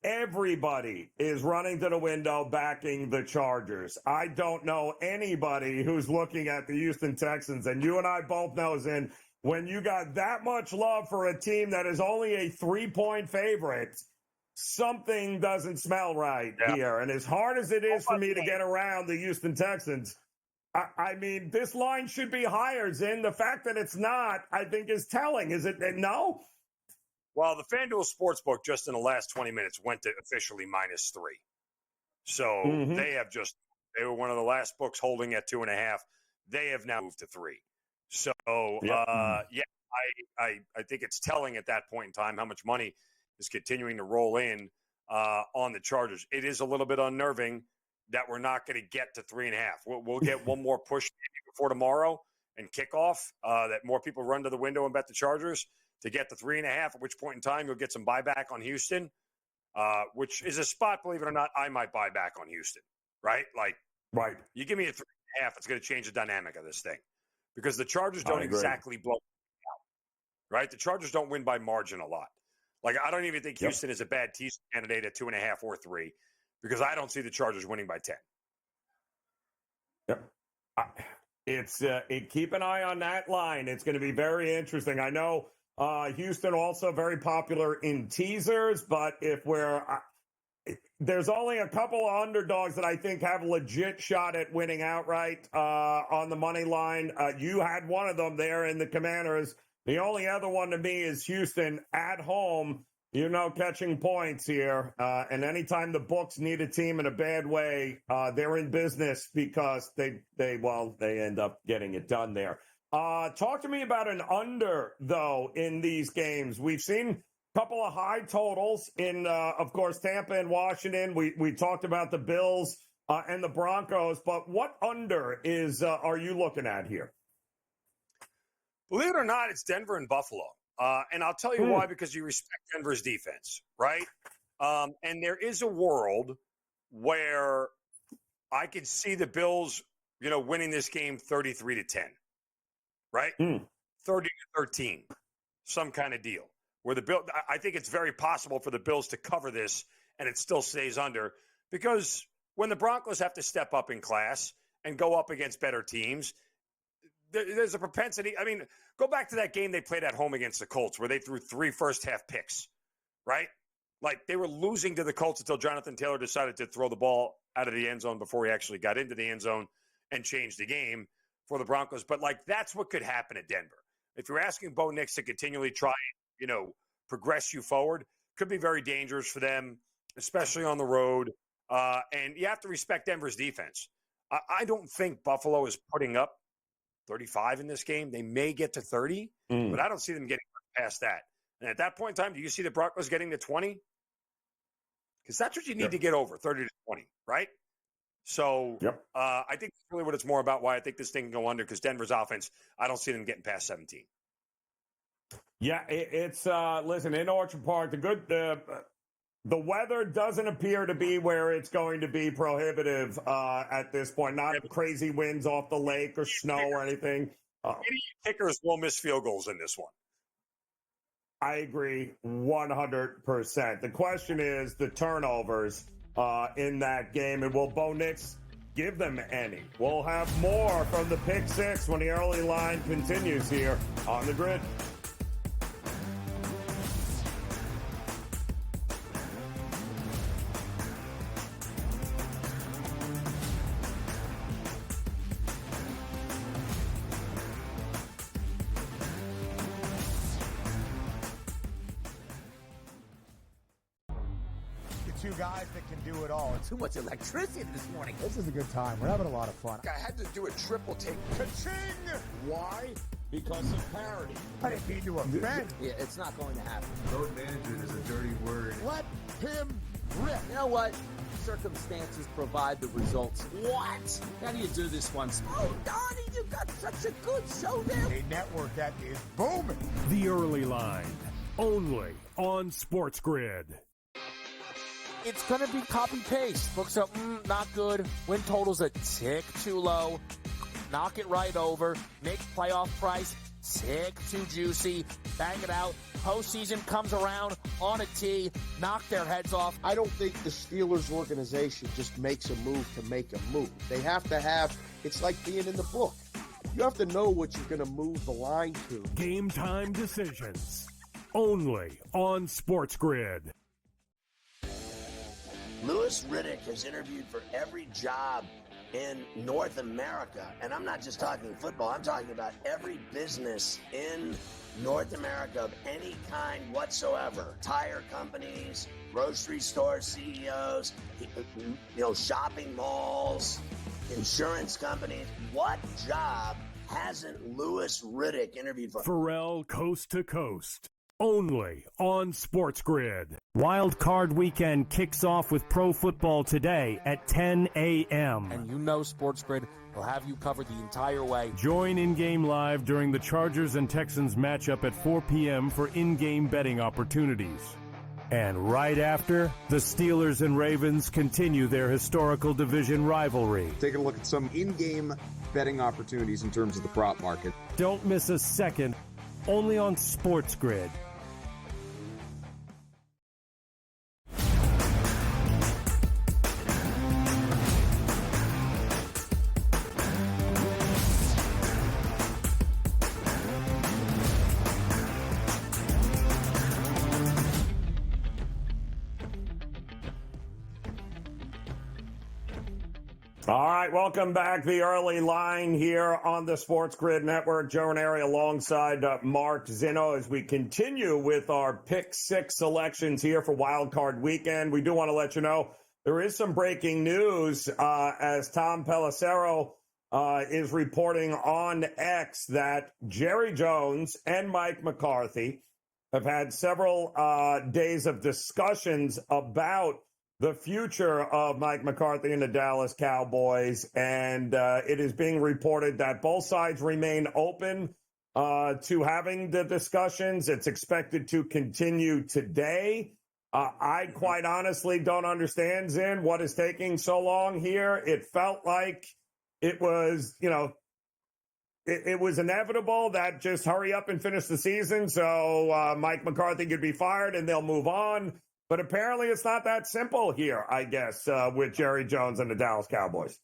Everybody is running to the window backing the Chargers. I don't know anybody who's looking at the Houston Texans, and you and I both know, Zin, when you got that much love for a team that is only a 3-point favorite, something doesn't smell right here. And as hard as it is for me to get around the Houston Texans, I mean, this line should be higher, Zin. The fact that it's not, I think, is telling. Is it no? Well, the FanDuel Sportsbook just in the last 20 minutes went to officially -3. So they were one of the last books holding at 2.5. They have now moved to 3. So, I think it's telling at that point in time how much money is continuing to roll in on the Chargers. It is a little bit unnerving that we're not going to get to 3.5. We'll get one more push before tomorrow and kickoff that more people run to the window and bet the Chargers to get to 3.5, at which point in time you'll get some buyback on Houston, which is a spot, believe it or not, I might buy back on Houston, right? Right. You give me a 3.5, it's going to change the dynamic of this thing because the Chargers don't exactly blow out, right? The Chargers don't win by margin a lot. I don't even think Houston is a bad teaser candidate at 2.5 or 3 because I don't see the Chargers winning by 10. Yep. Keep an eye on that line. It's going to be very interesting. I know Houston also very popular in teasers, but there's only a couple of underdogs that I think have a legit shot at winning outright on the money line. You had one of them there in the Commanders. The only other one to me is Houston at home, catching points here. And anytime the books need a team in a bad way, they're in business because they end up getting it done there. Talk to me about an under, though, in these games. We've seen a couple of high totals in, of course, Tampa and Washington. We talked about the Bills and the Broncos, but what under are you looking at here? Believe it or not, it's Denver and Buffalo. And I'll tell you why, because you respect Denver's defense, right? And there is a world where I could see the Bills, winning this game 33-10, right? 30-13, some kind of deal. Where I think it's very possible for the Bills to cover this and it still stays under, because when the Broncos have to step up in class and go up against better teams, there's a propensity. I mean, go back to that game they played at home against the Colts where they threw 3 first-half picks, right? Like, they were losing to the Colts until Jonathan Taylor decided to throw the ball out of the end zone before he actually got into the end zone and changed the game for the Broncos. But, that's what could happen at Denver. If you're asking Bo Nix to continually try and, progress you forward, could be very dangerous for them, especially on the road. And you have to respect Denver's defense. I don't think Buffalo is putting up 35 in this game. They may get to 30, but I don't see them getting past that. And at that point in time, do you see the Broncos getting to 20? Because that's what you need to get over, 30-20, right? So I think that's really what it's more about, why I think this thing can go under, because Denver's offense, I don't see them getting past 17. Yeah, it's listen, in Orchard Park, the weather doesn't appear to be where it's going to be prohibitive at this point. Not crazy winds off the lake or snow or anything. Kickers will miss field goals in this one. I agree 100%. The question is the turnovers in that game, and will Bo Nix give them any? We'll have more from the Pick Six when the early line continues here on the Grid. Two guys that can do it all. Too much electricity this morning. This is a good time. We're having a lot of fun. I had to do a triple take. Ka-ching! Why? Because of parity. I didn't mean to offend. Yeah, it's not going to happen. Road management is a dirty word. Let him rip. You know what? Circumstances provide the results. What? How do you do this one? Oh, Donnie, you got such a good show there. A network that is booming. The early line, only on SportsGrid. It's going to be copy-paste. Books up, not good. Win total's a tick too low. Knock it right over. Make playoff price tick too juicy. Bang it out. Postseason comes around on a tee. Knock their heads off. I don't think the Steelers organization just makes a move to make a move. They have to have, it's like being in the book. You have to know what you're going to move the line to. Game time decisions. Only on SportsGrid. Louis Riddick has interviewed for every job in North America. And I'm not just talking football. I'm talking about every business in North America of any kind whatsoever. Tire companies, grocery store CEOs, shopping malls, insurance companies. What job hasn't Louis Riddick interviewed for? Pharrell Coast to Coast. Only on SportsGrid. Wild Card Weekend kicks off with Pro Football today at 10 a.m. And SportsGrid will have you covered the entire way. Join in-game live during the Chargers and Texans matchup at 4 p.m. for in-game betting opportunities. And right after, the Steelers and Ravens continue their historical division rivalry. Taking a look at some in-game betting opportunities in terms of the prop market. Don't miss a second. Only on SportsGrid. All right, welcome back. The early line here on the SportsGrid Network. Joe Ranieri alongside Mark Zinno as we continue with our Pick Six selections here for Wild Card Weekend. We do want to let you know there is some breaking news as Tom Pelissero is reporting on X that Jerry Jones and Mike McCarthy have had several days of discussions about the future of Mike McCarthy and the Dallas Cowboys, and it is being reported that both sides remain open to having the discussions. It's expected to continue today. I quite honestly don't understand, Zin, what is taking so long here. It felt like it was, it was inevitable that just hurry up and finish the season so Mike McCarthy could be fired and they'll move on. But apparently it's not that simple here, I guess, with Jerry Jones and the Dallas Cowboys.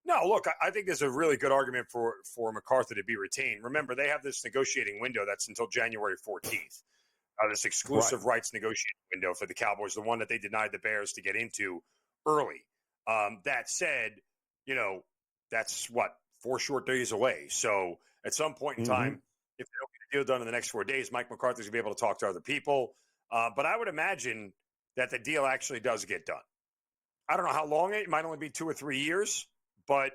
No, look, I think there's a really good argument for McCarthy to be retained. Remember, they have this negotiating window that's until January 14th. This exclusive rights negotiating window for the Cowboys, the one that they denied the Bears to get into early. That said, that's 4 short days away. So at some point in time, if they don't get a deal done in the next 4 days, Mike McCarthy's going to be able to talk to other people. But I would imagine that the deal actually does get done. I don't know how long it might only be 2 or 3 years, but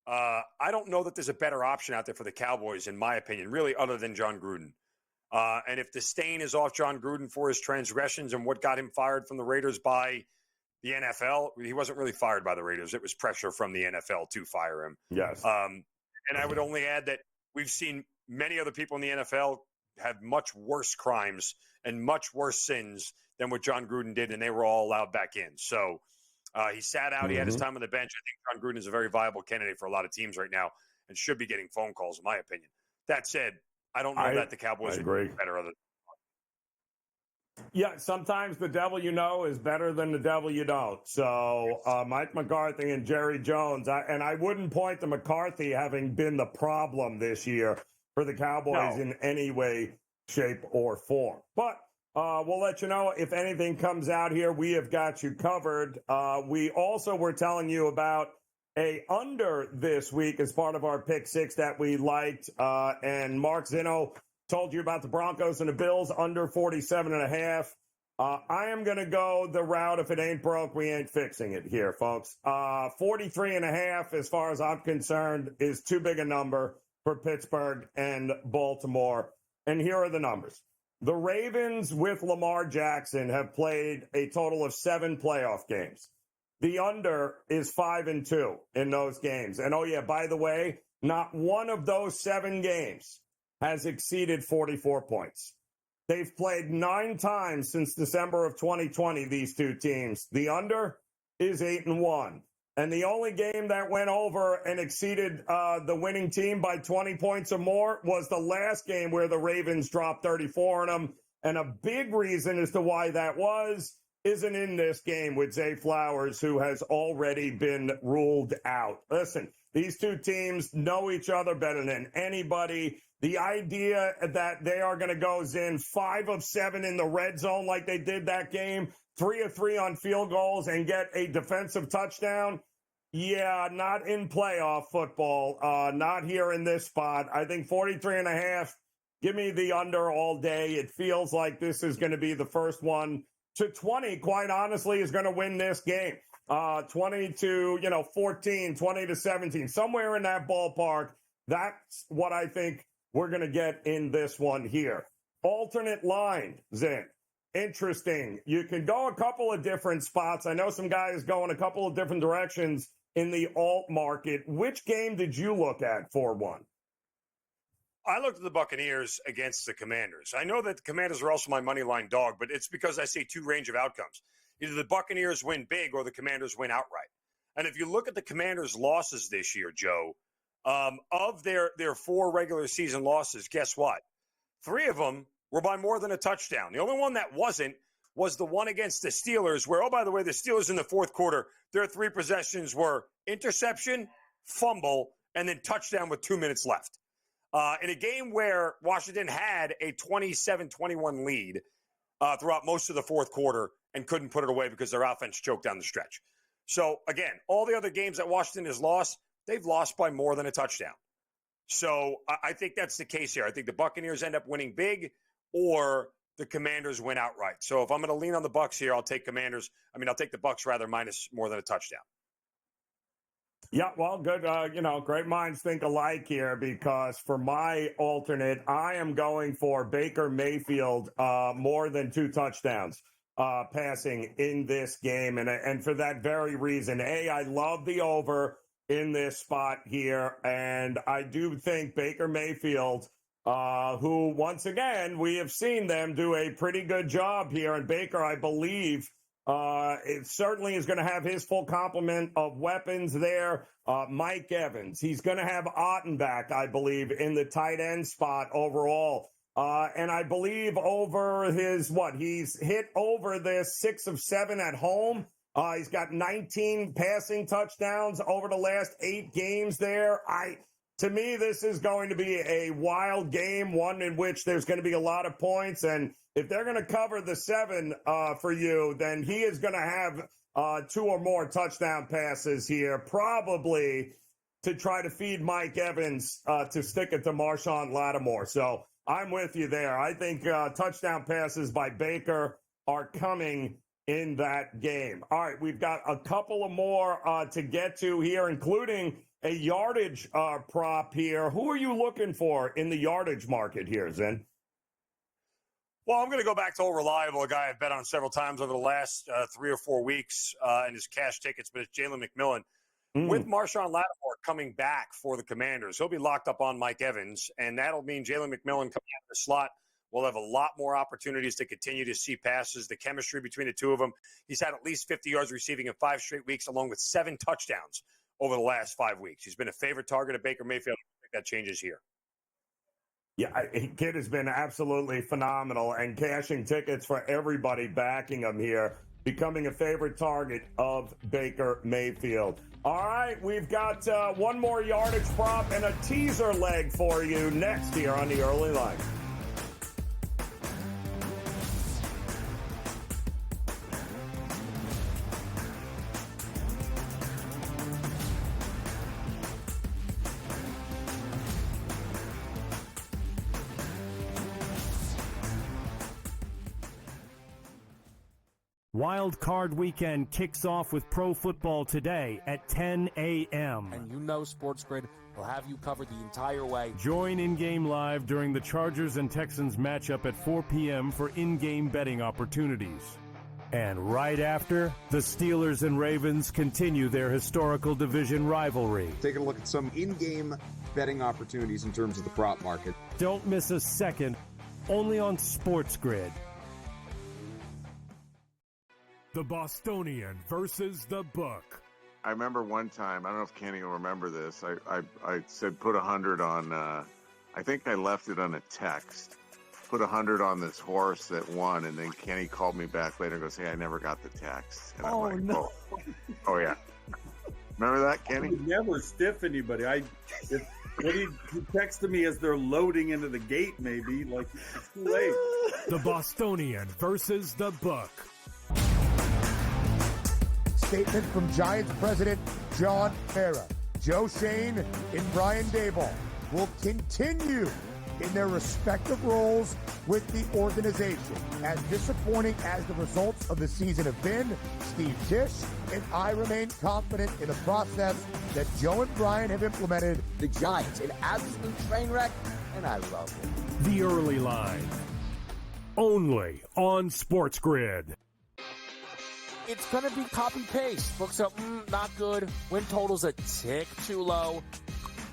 I don't know that there's a better option out there for the Cowboys, in my opinion, really, other than John Gruden. And if the stain is off John Gruden for his transgressions and what got him fired from the Raiders by the NFL, he wasn't really fired by the Raiders. It was pressure from the NFL to fire him. Yes. And I would only add that we've seen many other people in the NFL have much worse crimes and much worse sins than what John Gruden did, and they were all allowed back in. So he sat out. He had his time on the bench. I think John Gruden is a very viable candidate for a lot of teams right now and should be getting phone calls, in my opinion. That said, I don't know that the Cowboys would be better other than. Yeah, sometimes the devil you know is better than the devil you don't. So Mike McCarthy and Jerry Jones, and I wouldn't point to McCarthy having been the problem this year for the Cowboys in any way, shape, or form. But we'll let you know if anything comes out here. We have got you covered. We also were telling you about a under this week as part of our pick six that we liked. And Mark Zinno told you about the Broncos and the Bills under 47.5. I am going to go the route. If it ain't broke, we ain't fixing it here, folks. 43.5, as far as I'm concerned, is too big a number for Pittsburgh and Baltimore. And here are the numbers. The Ravens with Lamar Jackson have played a total of 7 playoff games. The under is 5-2 in those games. And, oh, yeah, by the way, not one of those 7 games has exceeded 44 points. They've played 9 times since December of 2020, these two teams. The under is 8-1. And the only game that went over and exceeded the winning team by 20 points or more was the last game where the Ravens dropped 34 on them. And a big reason as to why that isn't in this game with Zay Flowers, who has already been ruled out. Listen, these two teams know each other better than anybody. The idea that they are going to go in 5 of 7 in the red zone like they did that game, 3 of 3 on field goals, and get a defensive touchdown, yeah, not in playoff football, not here in this spot. I think 43.5, give me the under all day. It feels like this is going to be the first one to 20, quite honestly, is going to win this game. 20 to, 14, 20 to 17, somewhere in that ballpark. That's what I think we're going to get in this one here. Alternate line, Zin. Interesting. You can go a couple of different spots. I know some guys go in a couple of different directions in the alt market. Which game did you look at for one? I looked at the Buccaneers against the Commanders. I know that the Commanders are also my money line dog, but it's because I see 2 range of outcomes. Either the Buccaneers win big or the Commanders win outright. And if you look at the Commanders' losses this year, Joe, of their 4 regular season losses, guess what? 3 of them were by more than a touchdown. The only one that wasn't was the one against the Steelers, where, oh, by the way, the Steelers in the fourth quarter, their 3 possessions were interception, fumble, and then touchdown with 2 minutes left. In a game where Washington had a 27-21 lead throughout most of the fourth quarter and couldn't put it away because their offense choked down the stretch. So, again, all the other games that Washington has lost, they've lost by more than a touchdown. So I think that's the case here. I think the Buccaneers end up winning big or the Commanders win outright. So if I'm going to lean on the Bucs here, I'll take the Bucs rather minus more than a touchdown. Yeah, well, good. Great minds think alike here, because for my alternate, I am going for Baker Mayfield more than 2 touchdowns passing in this game. And for that very reason, I love the over. in this spot here. And I do think Baker Mayfield, who, once again, we have seen them do a pretty good job here. And Baker, I believe, it certainly is going to have his full complement of weapons there. Mike Evans, he's going to have Otten back, I believe, in the tight end spot overall. And I believe over he's hit over this 6 of 7 at home. He's got 19 passing touchdowns over the last 8 games there. To me, this is going to be a wild game, one in which there's going to be a lot of points. And if they're going to cover the 7 for you, then he is going to have 2 or more touchdown passes here, probably to try to feed Mike Evans to stick it to Marshawn Lattimore. So I'm with you there. I think touchdown passes by Baker are coming in that game. All right, we've got a couple of more to get to here, including a yardage prop here. Who are you looking for in the yardage market here, Zen? Well, I'm going to go back to old reliable, a guy I've bet on several times over the last 3 or 4 weeks in his cash tickets, but it's Jalen McMillan. With Marshawn Lattimore coming back for the Commanders, he'll be locked up on Mike Evans, and that'll mean Jalen McMillan coming out of the slot will have a lot more opportunities to continue to see passes. The chemistry between the two of them, he's had at least 50 yards receiving in 5 straight weeks, along with 7 touchdowns over the last 5 weeks. He's been a favorite target of Baker Mayfield. I think that changes here. Yeah, kid has been absolutely phenomenal and cashing tickets for everybody backing him here, becoming a favorite target of Baker Mayfield. All right, we've got one more yardage prop and a teaser leg for you next here on the early line. Wild Card Weekend kicks off with Pro Football Today at 10 a.m. And you know SportsGrid will have you covered the entire way. Join in-game live during the Chargers and Texans matchup at 4 p.m. for in-game betting opportunities. And right after, the Steelers and Ravens continue their historical division rivalry. Taking a look at some in-game betting opportunities in terms of the prop market. Don't miss a second, only on SportsGrid. The Bostonian versus the Book. I remember one time, I don't know if Kenny will remember this, I said put 100 on, I think I left it on a text, put 100 on this horse that won, and then Kenny called me back later and goes, hey, I never got the text. And I'm like, no. Oh yeah. Remember that, Kenny? I would never stiff anybody. He texted me as they're loading into the gate, maybe, like it's too late. The Bostonian versus the Book. Statement from Giants president John Mara. Joe Shane and Brian Daboll will continue in their respective roles with the organization. As disappointing as the results of the season have been, Steve Tisch and I remain confident in the process that Joe and Brian have implemented. The Giants, an absolute train wreck, and I love it. The Early Line. Only on SportsGrid. It's going to be copy-paste. Books up, not good. Win totals a tick too low.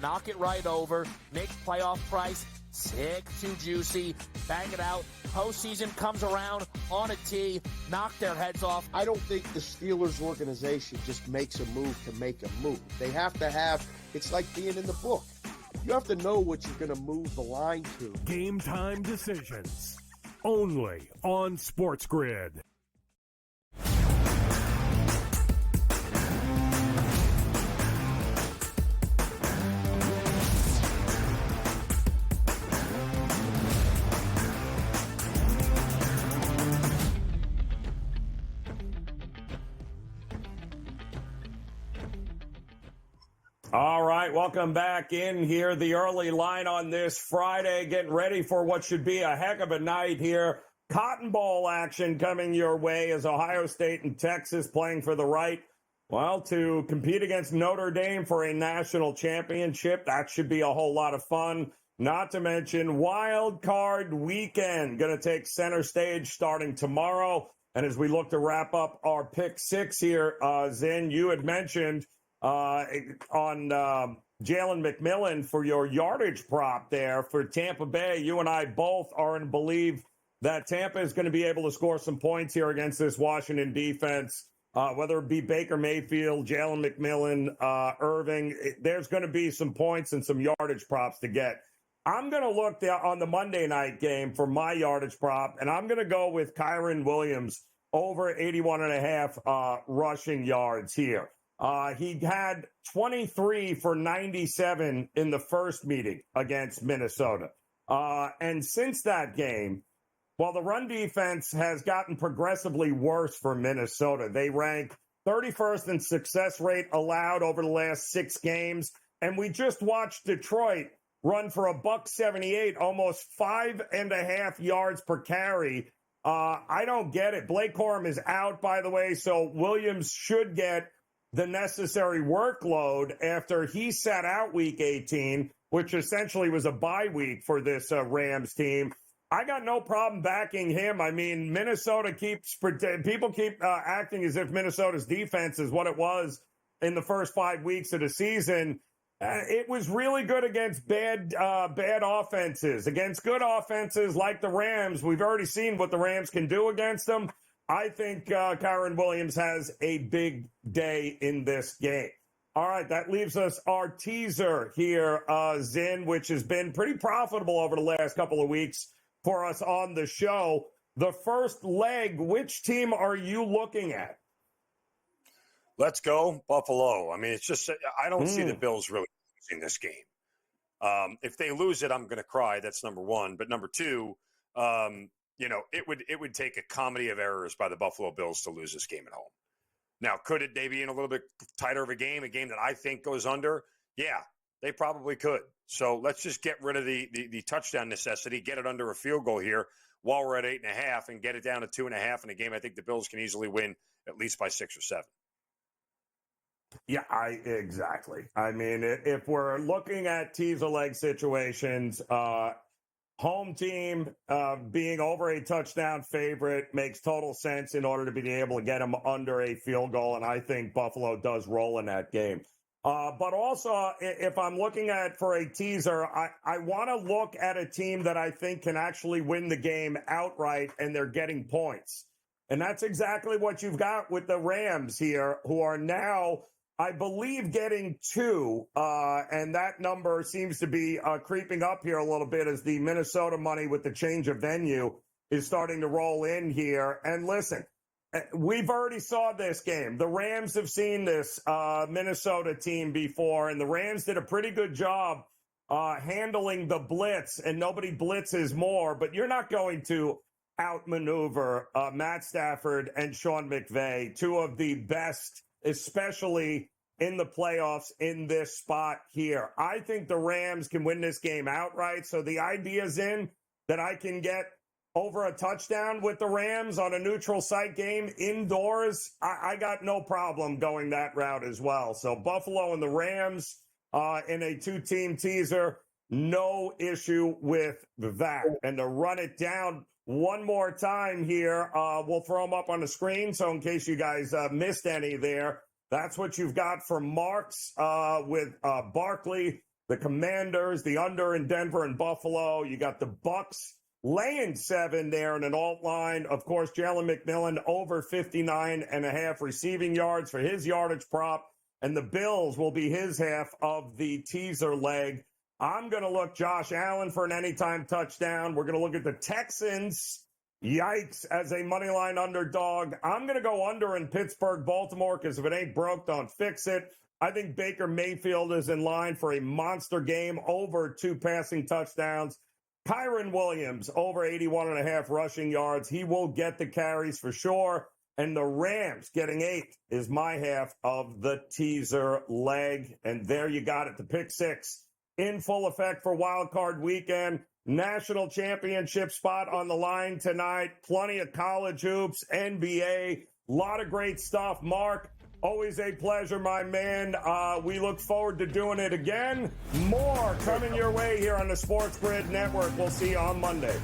Knock it right over. Make playoff price tick too juicy. Bang it out. Postseason comes around on a tee. Knock their heads off. I don't think the Steelers organization just makes a move to make a move. They have to have, it's like being in the book. You have to know what you're going to move the line to. Game time decisions. Only on SportsGrid. All right, welcome back in here. The early line on this Friday, getting ready for what should be a heck of a night here. Cotton Bowl action coming your way as Ohio State and Texas playing for the right, well, to compete against Notre Dame for a national championship. That should be a whole lot of fun. Not to mention Wild Card Weekend going to take center stage starting tomorrow. And as we look to wrap up our pick six here, Zen, you had mentioned on Jalen McMillan for your yardage prop there for Tampa Bay. You and I both are in believe that Tampa is going to be able to score some points here against this Washington defense. Whether it be Baker Mayfield, Jalen McMillan, Irving, there's going to be some points and some yardage props to get. I'm going to look on the Monday night game for my yardage prop, and I'm going to go with Kyren Williams over 81.5 rushing yards here. He had 23 for 97 in the first meeting against Minnesota. And since that game, while the run defense has gotten progressively worse for Minnesota, they rank 31st in success rate allowed over the last 6 games. And we just watched Detroit run for $178, almost 5.5 yards per carry. I don't get it. Blake Corum is out, by the way, so Williams should get the necessary workload after he sat out week 18, which essentially was a bye week for this Rams team. I got no problem backing him. I mean, Minnesota people keep acting as if Minnesota's defense is what it was in the first 5 weeks of the season. It was really good against bad offenses. Against good offenses like the Rams, we've already seen what the Rams can do against them. I think Kyren Williams has a big day in this game. All right, that leaves us our teaser here, Zin, which has been pretty profitable over the last couple of weeks for us on the show. The first leg, which team are you looking at? Let's go Buffalo. I mean, it's just I don't see the Bills really losing this game. If they lose it, I'm going to cry. That's number one. But number two, it would take a comedy of errors by the Buffalo Bills to lose this game at home. Now, could it maybe in a little bit tighter of a game that I think goes under? Yeah, they probably could. So let's just get rid of the touchdown necessity, get it under a field goal here while we're at 8.5 and get it down to 2.5 in a game I think the Bills can easily win at least by 6 or 7. Yeah, exactly. I mean, if we're looking at teaser leg situations, home team being over a touchdown favorite makes total sense in order to be able to get them under a field goal, and I think Buffalo does roll in that game. But also, if I'm looking at for a teaser, I want to look at a team that I think can actually win the game outright, and they're getting points. And that's exactly what you've got with the Rams here, who are now, I believe, getting 2. And that number seems to be creeping up here a little bit as the Minnesota money with the change of venue is starting to roll in here. And listen, we've already saw this game. The Rams have seen this Minnesota team before, and the Rams did a pretty good job handling the blitz, and nobody blitzes more. But you're not going to outmaneuver Matt Stafford and Sean McVay, 2 of the best, especially in the playoffs in this spot here. I think the Rams can win this game outright. So the idea's in that I can get over a touchdown with the Rams on a neutral site game indoors. I got no problem going that route as well. So Buffalo and the Rams in a 2-team teaser, no issue with that. And to run it down one more time here, we'll throw them up on the screen. So in case you guys missed any there, that's what you've got for marks with Barkley, the Commanders, the under in Denver and Buffalo. You got the Bucks laying 7 there in an alt line. Of course, Jalen McMillan over 59.5 receiving yards for his yardage prop. And the Bills will be his half of the teaser leg. I'm going to look Josh Allen for an anytime touchdown. We're going to look at the Texans. Yikes, as a moneyline underdog. I'm going to go under in Pittsburgh, Baltimore, because if it ain't broke, don't fix it. I think Baker Mayfield is in line for a monster game, over 2 passing touchdowns. Kyren Williams, over 81.5 rushing yards. He will get the carries for sure. And the Rams getting 8 is my half of the teaser leg. And there you got it, the pick 6 in full effect for Wild Card Weekend. National championship spot on the line tonight. Plenty of college hoops, NBA, a lot of great stuff. Mark, always a pleasure, my man. We look forward to doing it again. More coming your way here on the Sports Grid Network. We'll see you on Monday.